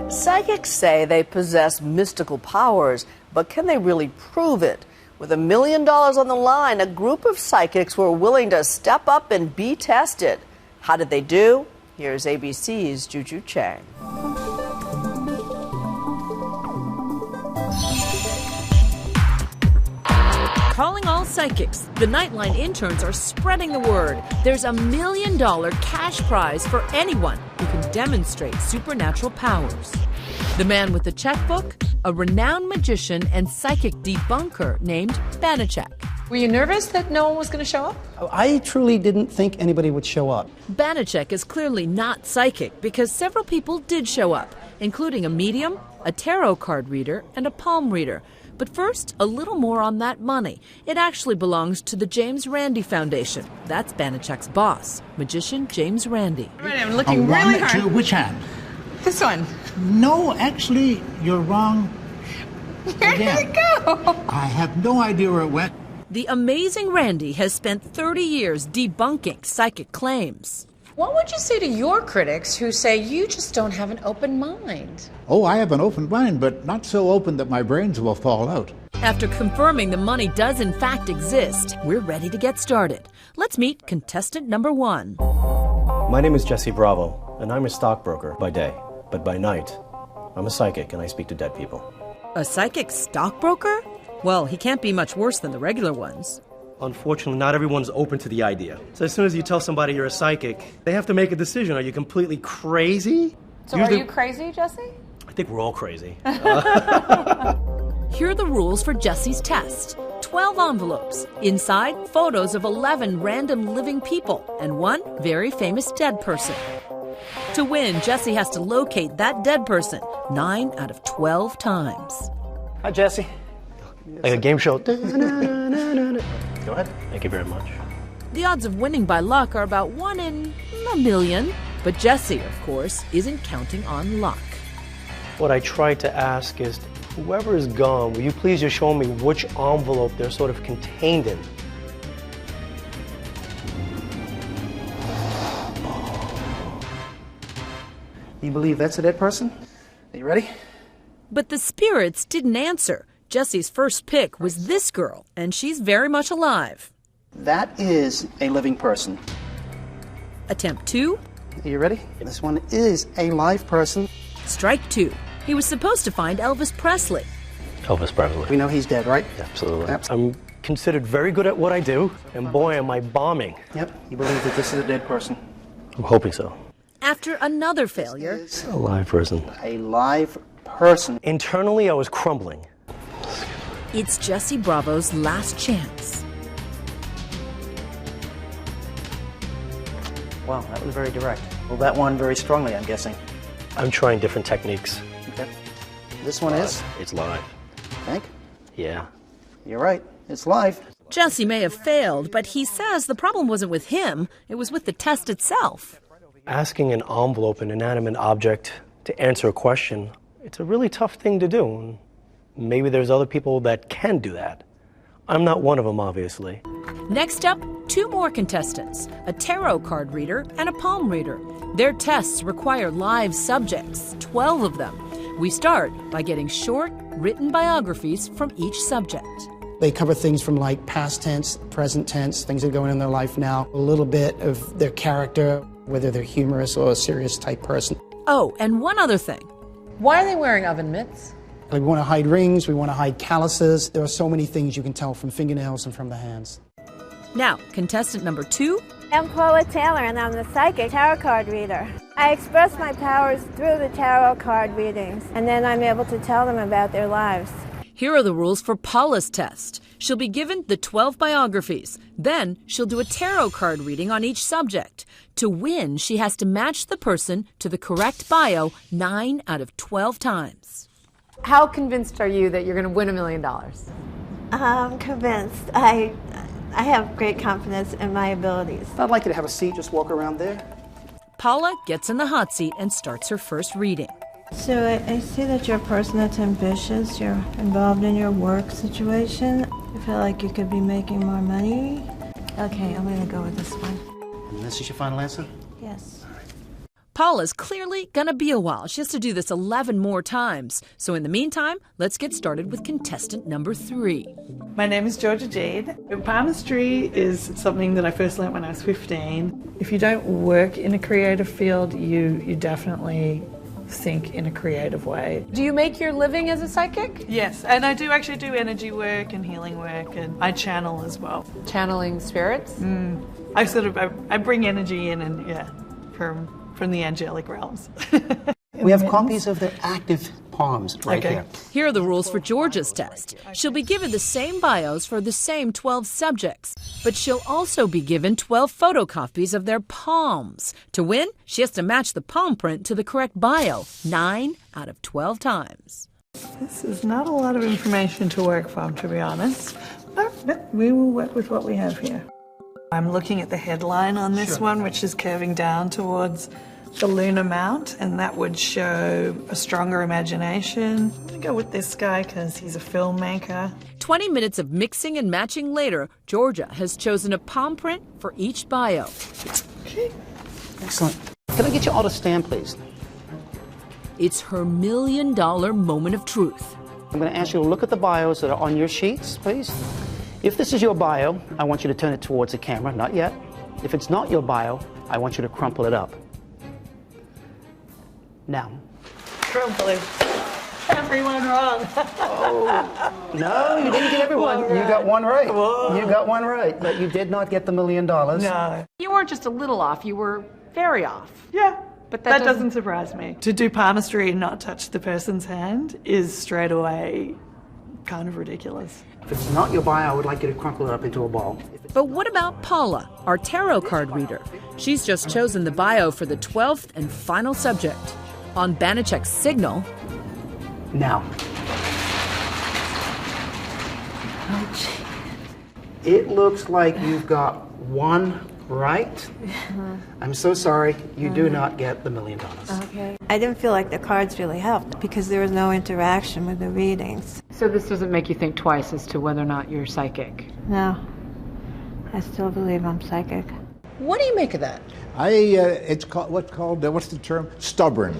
Psychics say they possess mystical powers, but can they really prove it? With $1 million on the line, a group of psychics were willing to step up and be tested. How did they do? Here's ABC's Juju Chang. Calling all psychics, the Nightline interns are spreading the word. There's $1 million cash prize for anyone who can demonstrate supernatural powers. The man with the checkbook, a renowned magician and psychic debunker named Banachek. Were you nervous that no one was going to show up? I truly didn't think anybody would show up. Banachek is clearly not psychic because several people did show up, including a medium, a tarot card reader, and a palm reader. But first, a little more on that money. It actually belongs to the James Randi Foundation. That's Banachek's boss, magician James Randi. Right, I'm looking really hard. To which hand? This one. No, actually, you're wrong. Where did it go? I have no idea where it went. The amazing Randi has spent 30 years debunking psychic claims. What would you say to your critics who say you just don't have an open mind? Oh, I have an open mind, but not so open that my brains will fall out. After confirming the money does in fact exist, we're ready to get started. Let's meet contestant number 1. My name is Jesse Bravo, and I'm a stockbroker by day. But by night, I'm a psychic and I speak to dead people. A psychic stockbroker? Well, he can't be much worse than the regular ones. Unfortunately, not everyone's open to the idea. So as soon as you tell somebody you're a psychic, they have to make a decision. Are you completely crazy? So are you crazy, Jesse? I think we're all crazy. Here are the rules for Jesse's test. 12 envelopes. Inside, photos of 11 random living people and one very famous dead person. To win, Jesse has to locate that dead person 9 out of 12 times. Hi, Jesse. Like a game show. Go ahead. Thank you very much. The odds of winning by luck are about 1 in a million. But Jesse, of course, isn't counting on luck. What I tried to ask is, whoever is gone, will you please just show me which envelope they're sort of contained in? You believe that's a dead person? Are you ready? But the spirits didn't answer. Jesse's first pick was this girl, and she's very much alive. That is a living person. Attempt 2. Are you ready? This one is a live person. Strike 2. He was supposed to find Elvis Presley. Elvis Presley. We know he's dead, right? Absolutely. I'm considered very good at what I do, and boy, am I bombing. Yep. You believe that this is a dead person? I'm hoping so. After another failure, A live person. A live person. Internally, I was crumbling. it's Jesse Bravo's last chance. Wow, that was very direct. Well, that one very strongly, I'm guessing. I'm trying different techniques. Okay. This one is? It's live. Think? Yeah. You're right. It's live. Jesse may have failed, but he says the problem wasn't with him, it was with the test itself. Asking an envelope, an inanimate object, to answer a question, it's a really tough thing to do. And maybe there's other people that can do that. I'm not one of them, obviously. Next up, 2 more contestants, a tarot card reader and a palm reader. Their tests require live subjects, 12 of them. We start by getting short, written biographies from each subject. They cover things from like past tense, present tense, things that are going on in their life now, a little bit of their character, whether they're humorous or a serious type person. Oh, and one other thing. Why are they wearing oven mitts? We want to hide rings, we want to hide calluses. There are so many things you can tell from fingernails and from the hands. Now, contestant number 2. I'm Paula Taylor, and I'm the psychic tarot card reader. I express my powers through the tarot card readings, and then I'm able to tell them about their lives. Here are the rules for Paula's test. She'll be given the 12 biographies. Then she'll do a tarot card reading on each subject. To win, she has to match the person to the correct bio 9 out of 12 times. How convinced are you that you're going to win $1 million? I'm convinced. I have great confidence in my abilities. I'd like you to have a seat, just walk around there. Paula gets in the hot seat and starts her first reading. So I see that you're a person that's ambitious. You're involved in your work situation. You feel like you could be making more money. Okay, I'm going to go with this one. And this is your final answer? Yes. Paula's clearly gonna be a while. She has to do this 11 more times. So in the meantime, let's get started with contestant number 3. My name is Jade. Palmistry is something that I first learned when I was 15. If you don't work in a creative field, you definitely think in a creative way. Do you make your living as a psychic? Yes, and I do actually do energy work and healing work, and I channel as well. Channeling spirits? I bring energy in, and from the angelic realms. We have copies of the active palms right here. Here are the rules for Georgia's test. She'll be given the same bios for the same 12 subjects, but she'll also be given 12 photocopies of their palms. To win, she has to match the palm print to the correct bio 9 out of 12 times. This is not a lot of information to work from, to be honest, but we will work with what we have here. I'm looking at the headline on this one, which is curving down towards the lunar mount, and that would show a stronger imagination. I'm going to go with this guy because he's a filmmaker. 20 minutes of mixing and matching later, Georgia has chosen a palm print for each bio. Okay. Excellent. Can I get you all to stand, please? It's her $1 million moment of truth. I'm going to ask you to look at the bios that are on your sheets, please. If this is your bio, I want you to turn it towards the camera. Not yet. If it's not your bio, I want you to crumple it up. Now. Crumpling. Everyone wrong. No, you didn't get everyone. Right. You got one right. Whoa. You got one right, but you did not get the $1 million. No. You weren't just a little off, you were very off. Yeah. But that doesn't surprise me. To do palmistry and not touch the person's hand is straight away kind of ridiculous. If it's not your bio, I would like you to crumple it up into a ball. But what about Paula, our tarot card reader? She's just chosen the bio for the 12th and final subject. On Banachek's signal. Now. It looks like you've got one right. I'm so sorry. You do not get the $1 million. Okay. I didn't feel like the cards really helped because there was no interaction with the readings. So this doesn't make you think twice as to whether or not you're psychic? No. I still believe I'm psychic. What do you make of that? It's called, what's the term? Stubborn.